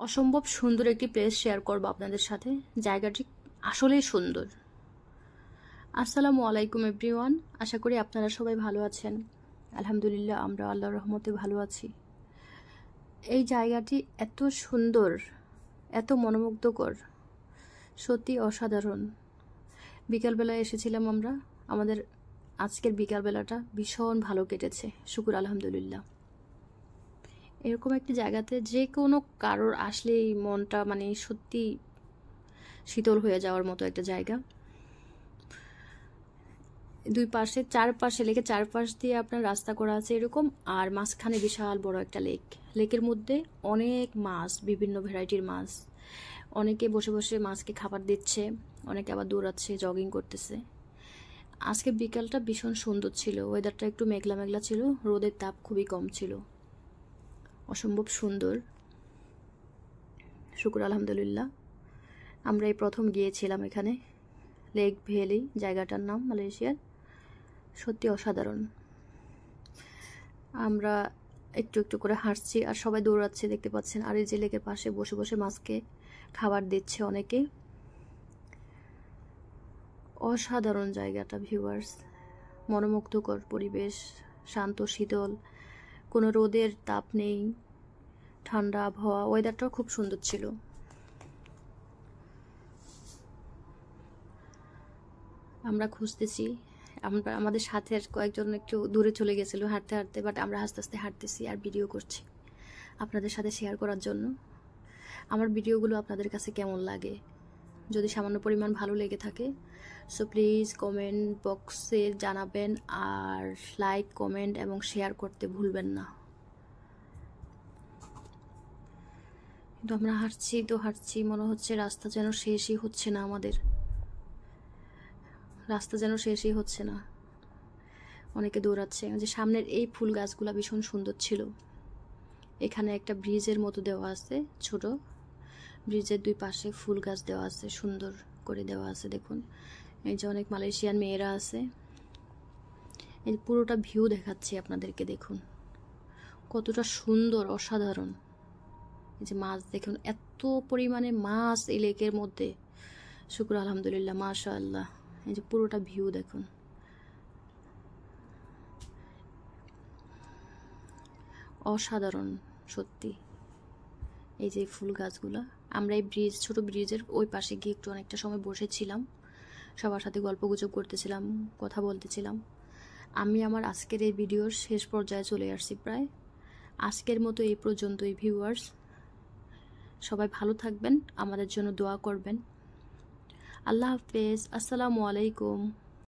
অসম্ভব সুন্দর একটি প্লেস শেয়ার করব আপনাদের সাথে। জায়গাটি আসলেই সুন্দর। আসসালামু আলাইকুম এভরিওয়ান, আশা করি আপনারা সবাই ভালো আছেন। আলহামদুলিল্লাহ, আমরা আল্লাহর রহমতে ভালো আছি। এই জায়গাটি এত সুন্দর, এত মনোমুগ্ধকর, সত্যি অসাধারণ। বিকালবেলায় এসেছিলাম আমরা, আমাদের আজকের বিকালবেলাটা ভীষণ ভালো কেটেছে, শুকুর আলহামদুলিল্লাহ। এরকম একটি জায়গাতে যে কোনো কারোর আসলেই মনটা সত্যি শীতল হয়ে যাওয়ার মতো একটা জায়গা। দুই পাশে চারপাশ দিয়ে আপনার রাস্তা করা আছে এরকম, আর মাঝখানে বিশাল বড় একটা লেক। লেকের মধ্যে অনেক মাছ, বিভিন্ন ভ্যারাইটির মাছ। অনেকে বসে বসে মাছকে খাবার দিচ্ছে, অনেকে আবার দৌড়াচ্ছে, জগিং করতেছে। আজকে বিকালটা ভীষণ সুন্দর ছিল, ওয়েদারটা একটু মেঘলা মেঘলা ছিল, রোদের তাপ খুবই কম ছিল। অসম্ভব সুন্দর, শুকুর আলহামদুলিল্লাহ। আমরা এই প্রথম গিয়েছিলাম এখানে, লেক ভ্যালি জায়গাটার নাম, মালয়েশিয়ার। সত্যি অসাধারণ। আমরা একটু একটু করে হাঁটছি আর সবাই দৌড়াচ্ছে, দেখতে পাচ্ছেন। আর এই যে লেকের পাশে বসে বসে মাছকে খাবার দিচ্ছে অনেকে। অসাধারণ জায়গাটা ভিউয়ার্স, মনোমুগ্ধকর পরিবেশ, শান্ত শীতল, কোনো রোদের তাপ নেই, ঠান্ডা আবহাওয়া, ওয়েদারটাও খুব সুন্দর ছিল। আমরা খুঁজতেছি, আমাদের সাথে কয়েকজন একটু দূরে চলে গেছিলো হাঁটতে হাঁটতে, বাট আমরা আস্তে আস্তে হাঁটতেছি আর ভিডিও করছি আপনাদের সাথে শেয়ার করার জন্য। আমার ভিডিওগুলো আপনাদের কাছে কেমন লাগে, যদি সামান্য পরিমাণ ভালো লেগে থাকে সো প্লিজ কমেন্ট বক্সে জানাবেন, আর লাইক, কমেন্ট এবং শেয়ার করতে ভুলবেন না। কিন্তু আমরা হাঁটছি, মনে হচ্ছে রাস্তা যেন শেষই হচ্ছে না, অনেকে দৌড়াচ্ছে। যে সামনের এই ফুল গাছগুলা ভীষণ সুন্দর ছিল। এখানে একটা ব্রিজের মতো দেওয়া আছে, ছোট ব্রিজের দুই পাশে ফুল গাছ দেওয়া আছে, সুন্দর করে দেওয়া আছে। দেখুন, এই যে অনেক মালয়েশিয়ান মেয়েরা আছে। এই পুরোটা ভিউ দেখাচ্ছি আপনাদেরকে, দেখুন কতটা সুন্দর, অসাধারণ। এই যে মাছ দেখুন, এত পরিমাণে মাছ এই লেকের মধ্যে, শুকর আলহামদুলিল্লাহ, মাশাআল্লাহ। এই যে পুরোটা ভিউ দেখুন, অসাধারণ সত্যি। এই যে ফুল গাছগুলা, আমরা এই ছোট ব্রিজের ওই পাশে গিয়ে একটু অনেকটা সময় বসেছিলাম, সবার সাথে গল্পগুজব করতেছিলাম, কথা বলতেছিলাম। আমি আমার আজকের এই ভিডিওর শেষ পর্যায়ে চলে আসছি প্রায়। আজকের মতো এই পর্যন্তই ভিউয়ার্স। সবাই ভালো থাকবেন, আমাদের জন্য দোয়া করবেন। আল্লাহ হাফেজ, আসসালামু আলাইকুম।